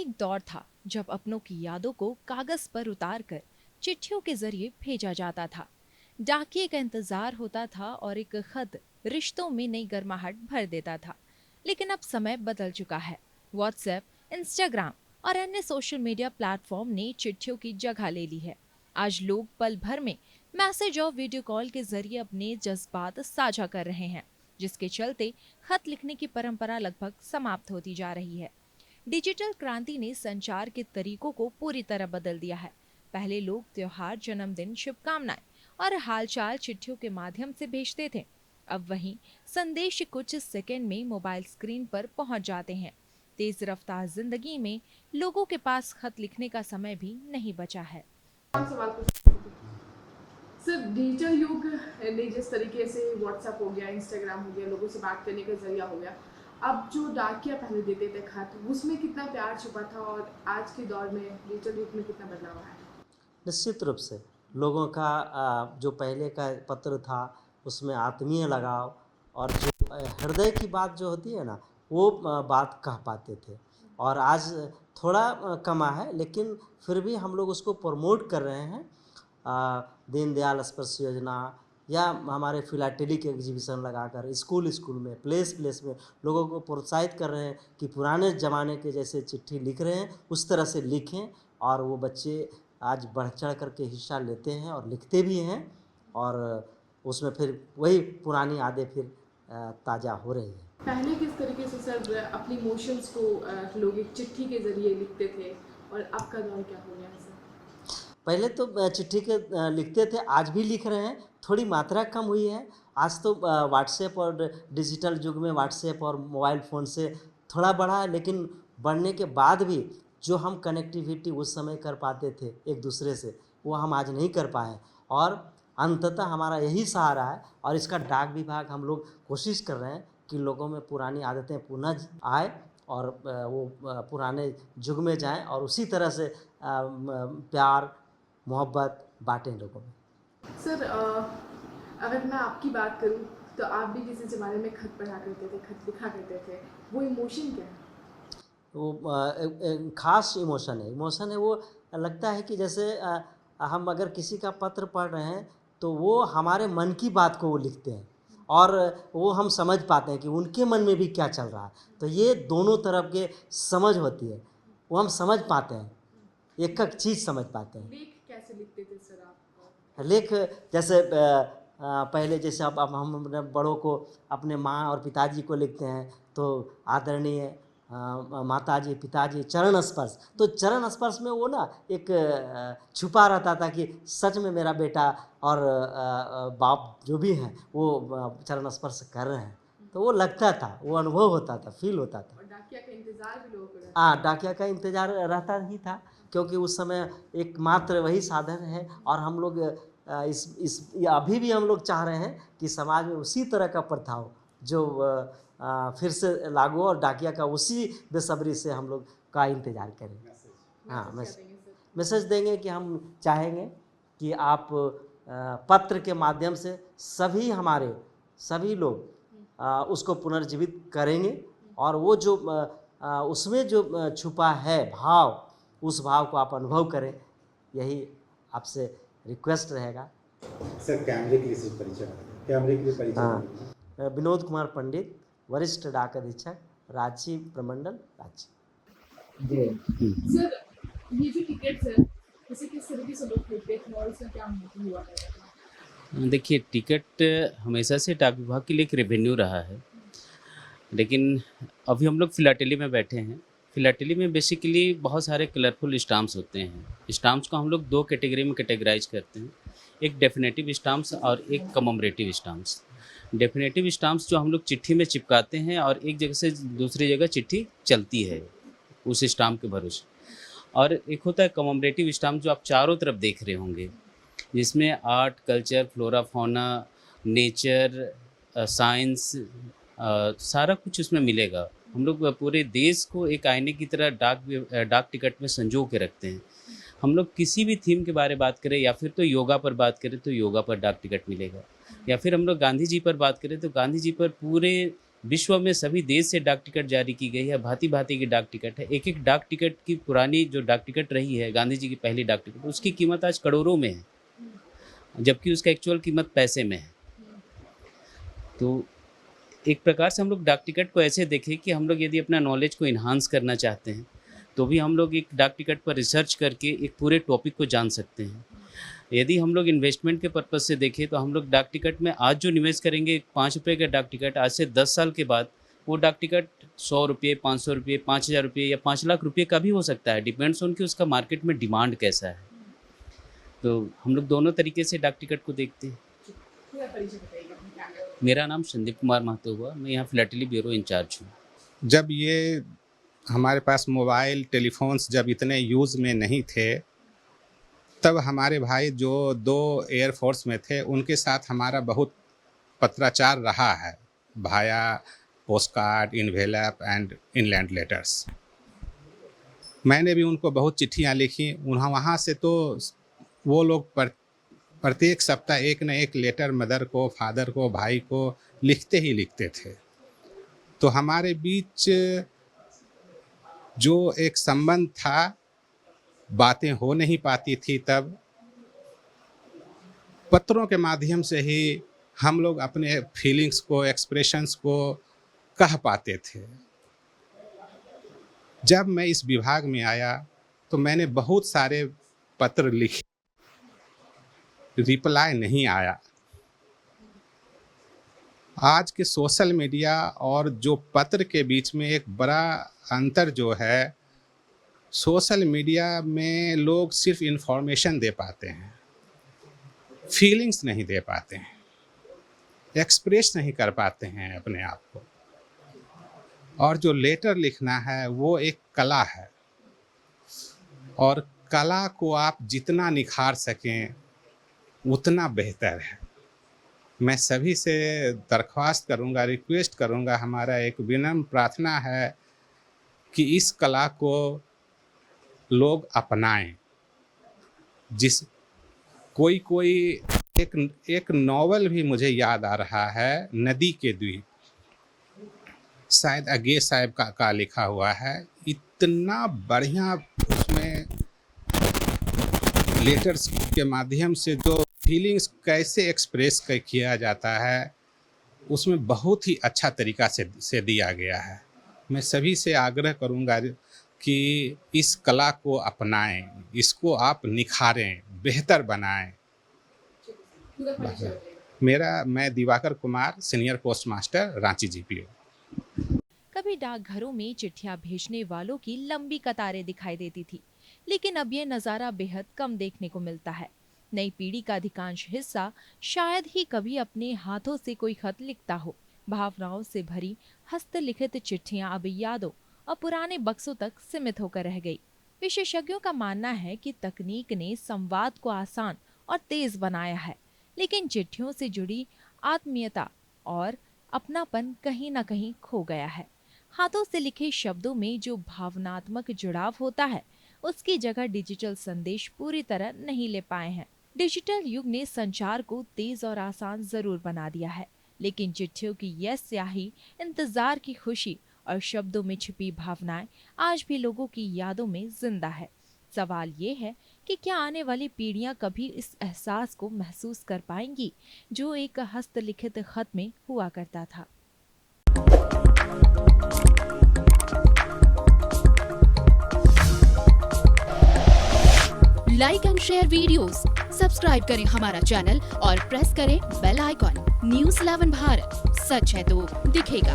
एक दौर था जब अपनों की यादों को कागज पर उतार कर चिट्ठियों के जरिए भेजा जाता था। डाकिये का इंतजार होता था और एक खत रिश्तों में नई गर्माहट भर देता था। लेकिन अब समय बदल चुका है। व्हाट्सएप, इंस्टाग्राम और अन्य सोशल मीडिया प्लेटफॉर्म ने चिट्ठियों की जगह ले ली है। आज लोग पल भर में मैसेज और वीडियो कॉल के जरिए अपने जज्बात साझा कर रहे हैं, जिसके चलते खत लिखने की परंपरा लगभग समाप्त होती जा रही है। डिजिटल क्रांति ने संचार के तरीकों को पूरी तरह बदल दिया है। पहले लोग त्योहार, जन्मदिन, शुभकामनाएं और हालचाल चिट्ठियों के माध्यम से भेजते थे। अब वहीं संदेश कुछ सेकंड में मोबाइल स्क्रीन पर पहुंच जाते हैं। तेज रफ्तार जिंदगी में लोगों के पास खत लिखने का समय भी नहीं बचा है। सवाल पूछ सर, डिजिटल युग ने जिस तरीके से व्हाट्सएप हो गया, इंस्टाग्राम हो गया, लोगों से बात करने का जरिया हो गया, अब जो डाकिया पहले देते थे खत, उसमें कितना प्यार छुपा था और आज के दौर में डिजिटल युग में कितना बदलाव आया? निश्चित रूप से लोगों का जो पहले का पत्र था उसमें आत्मीय लगाव और जो हृदय की बात जो होती है ना, वो बात कह पाते थे। और आज थोड़ा कमा है, लेकिन फिर भी हम लोग उसको प्रमोट कर रहे हैं। दीनदयाल स्पर्श योजना या हमारे फिलाटेलिक एग्जीबिशन लगाकर स्कूल स्कूल में, प्लेस प्लेस में लोगों को प्रोत्साहित कर रहे हैं कि पुराने ज़माने के जैसे चिट्ठी लिख रहे हैं उस तरह से लिखें। और वो बच्चे आज बढ़ चढ़ करके हिस्सा लेते हैं और लिखते भी हैं, और उसमें फिर वही पुरानी यादें फिर ताज़ा हो रही हैं। पहले किस तरीके से सर अपनी इमोशंस को लोग एक चिट्ठी के जरिए लिखते थे और अब का दौर क्या हो गया है सर? पहले तो चिट्ठी के लिखते थे, आज भी लिख रहे हैं, थोड़ी मात्रा कम हुई है। आज तो व्हाट्सएप और डिजिटल युग में व्हाट्सएप और मोबाइल फ़ोन से थोड़ा बढ़ा है, लेकिन बढ़ने के बाद भी जो हम कनेक्टिविटी उस समय कर पाते थे एक दूसरे से, वो हम आज नहीं कर पाए। और अंततः हमारा यही सहारा है, और इसका डाक विभाग हम लोग कोशिश कर रहे हैं कि लोगों में पुरानी आदतें पुनः आए और वो पुराने युग में जाएं और उसी तरह से प्यार मोहब्बत बांटें लोगों में। सर अगर मैं आपकी बात करूं तो आप भी किसी ज़माने में खत पढ़ा करते थे, खत लिखा करते थे, वो इमोशन क्या है? वो ख़ास इमोशन है। वो लगता है कि जैसे हम अगर किसी का पत्र पढ़ रहे हैं तो वो हमारे मन की बात को वो लिखते हैं, और वो हम समझ पाते हैं कि उनके मन में भी क्या चल रहा है। तो ये दोनों तरफ के समझ होती है, वो हम समझ पाते हैं, एक एक चीज़ समझ पाते हैं। लेख कैसे लिखते थे सर आप? लेख जैसे पहले जैसे अब हम अपने बड़ों को, अपने माँ और पिताजी को लिखते हैं तो आदरणीय माताजी, पिताजी, चरण स्पर्श। तो चरण स्पर्श में वो ना एक छुपा रहता था कि सच में मेरा बेटा और बाप जो भी हैं वो चरण स्पर्श कर रहे हैं। तो वो लगता था, वो अनुभव होता था, फील होता था। और डाकिया का इंतजार भी लोगों को रहता हाँ, डाकिया का इंतज़ार रहता ही था, क्योंकि उस समय एकमात्र वही साधन है। और हम लोग अभी भी हम लोग चाह रहे हैं कि समाज में उसी तरह का प्रथा हो जो फिर से लागू हो, और डाकिया का उसी बेसब्री से हम लोग का इंतज़ार करें। हाँ, मैसेज क्या देंगे सर? मैसेज देंगे कि हम चाहेंगे कि आप पत्र के माध्यम से सभी लोग उसको पुनर्जीवित करेंगे, और वो जो उसमें जो छुपा है भाव, उस भाव को आप अनुभव करें, यही आपसे रिक्वेस्ट रहेगा। सर कैमरे के लिए सिर्फ परिचय, कैमरे के लिए परिचय। हाँ, विनोद कुमार पंडित, वरिष्ठ डाक अधीक्षक, रांची प्रमंडल, रांची। सर ये जो टिकट है, इसे किस तरीके से लोग खरीदते थे और इसका क्या महत्व हुआ है? देखिए, टिकट हमेशा से डाक विभाग के लिए एक रेवेन्यू रहा है, लेकिन अभी हम लोग फिलाटेली में बैठे हैं। फिलाटेली में बेसिकली बहुत सारे कलरफुल स्टाम्प्स होते हैं। स्टाम्प्स को हम लोग दो कैटेगरी में कैटेगराइज करते हैं, एक डेफिनेटिव स्टाम्प्स और एक कममेमोरेटिव स्टाम्प्स। डेफिनेटिव स्टाम्प्स जो हम लोग चिट्ठी में चिपकाते हैं और एक जगह से दूसरी जगह चिट्ठी चलती है उस स्टाम्प के भरोसे, और एक होता है कममेमोरेटिव स्टाम्प जो आप चारों तरफ देख रहे होंगे, जिसमें art, culture, flora, fauna, nature, science, सारा कुछ उसमें मिलेगा। हम लोग पूरे देश को एक आईने की तरह डाक टिकट में संजो के रखते हैं। हम लोग किसी भी थीम के बारे में बात करें, या फिर तो योगा पर बात करें तो योगा पर डाक टिकट मिलेगा, या फिर हम लोग गांधी जी पर बात करें तो गांधी जी पर पूरे विश्व में सभी देश से डाक टिकट जारी की गई है, भांति भांति की डाक टिकट है। एक एक डाक टिकट की पुरानी जो डाक टिकट रही है, गांधी जी की पहली डाक टिकट, उसकी कीमत आज करोड़ों में है, जबकि उसका एक्चुअल कीमत पैसे में है। तो एक प्रकार से हम लोग डाक टिकट को ऐसे देखें कि हम लोग यदि अपना नॉलेज को इन्हांस करना चाहते हैं तो भी हम लोग एक डाक टिकट पर रिसर्च करके एक पूरे टॉपिक को जान सकते हैं। यदि हम लोग इन्वेस्टमेंट के पर्पज़ से देखें तो हम लोग डाक टिकट में आज जो निवेश करेंगे, 5 रुपये का डाक टिकट, आज से 10 साल के बाद वो डाक टिकट 100 रुपये, 500 रुपये, 5000 रुपये या 5 लाख रुपये का भी हो सकता है। डिपेंड्स ऑन कि उसका मार्केट में डिमांड कैसा है। तो हम लोग दोनों तरीके से डाक टिकट को देखते हैं। पूरा परिचय बताइएगा अपने कैमरे में। मेरा नाम संदीप कुमार महतो हुआ, मैं यहाँ फिलाटेली ब्यूरो इंचार्ज हूँ। जब ये हमारे पास मोबाइल टेलीफोन्स जब इतने यूज़ में नहीं थे, तब हमारे भाई जो 2 एयरफोर्स में थे उनके साथ हमारा बहुत पत्राचार रहा है, भाया post card, envelope and inland letters. मैंने भी उनको बहुत चिट्ठियाँ लिखी। वहाँ से तो वो लोग प्रत्येक सप्ताह एक न एक लेटर मदर को, फादर को, भाई को लिखते ही लिखते थे। तो हमारे बीच जो एक संबंध था, बातें हो नहीं पाती थी, तब पत्रों के माध्यम से ही हम लोग अपने फीलिंग्स को, एक्सप्रेशंस को कह पाते थे। जब मैं इस विभाग में आया तो मैंने बहुत सारे पत्र लिखे, रिप्लाई नहीं आया। आज के सोशल मीडिया और जो पत्र के बीच में एक बड़ा अंतर जो है, सोशल मीडिया में लोग सिर्फ इंफॉर्मेशन दे पाते हैं, फीलिंग्स नहीं दे पाते हैं, एक्सप्रेस नहीं कर पाते हैं अपने आप को। और जो लेटर लिखना है वो एक कला है, और कला को आप जितना निखार सकें उतना बेहतर है। मैं सभी से दरख्वास्त करूंगा, रिक्वेस्ट करूंगा, हमारा एक विनम्र प्रार्थना है कि इस कला को लोग अपनाएं। जिस कोई एक नॉवल भी मुझे याद आ रहा है, नदी के द्वीप, शायद अगे साहब का लिखा हुआ है। इतना बढ़िया उसमें लेटर्स के माध्यम से जो फीलिंग्स कैसे एक्सप्रेस किया जाता है, उसमें बहुत ही अच्छा तरीका से दिया गया है। मैं सभी से आग्रह करूंगा कि इस कला को अपनाएं, इसको आप निखारें, बेहतर बनाएं। पूरा परिचय बताइएगा। मैं Diwakar Kumar, senior post master, Ranchi GPO. कभी डाकघरों में चिट्ठियां भेजने वालों की लंबी कतारें दिखाई देती थी, लेकिन अब ये नजारा बेहद कम देखने को मिलता है। नई पीढ़ी का अधिकांश हिस्सा शायद ही कभी अपने हाथों से कोई खत लिखता हो। भावनाओं से भरी हस्तलिखित चिट्ठियां अब यादों और पुराने बक्सों तक सीमित होकर रह गई। विशेषज्ञों का मानना है कि तकनीक ने संवाद को आसान और तेज बनाया है, लेकिन चिट्ठियों से जुड़ी आत्मीयता और अपनापन कहीं न कहीं खो गया है। हाथों से लिखे शब्दों में जो भावनात्मक जुड़ाव होता है, उसकी जगह डिजिटल संदेश पूरी तरह नहीं ले पाए हैं। डिजिटल युग ने संचार को तेज और आसान जरूर बना दिया है, लेकिन चिट्ठियों की यह स्याही, इंतजार की खुशी और शब्दों में छिपी भावनाएं आज भी लोगों की यादों में जिंदा है। सवाल ये है कि क्या आने वाली पीढ़ियां कभी इस एहसास को महसूस कर पाएंगी जो एक हस्तलिखित खत में हुआ करता था। Like and share videos, subscribe करें हमारा चैनल और प्रेस करें बेल आइकॉन। न्यूज़ 11 भारत, सच है तो दिखेगा।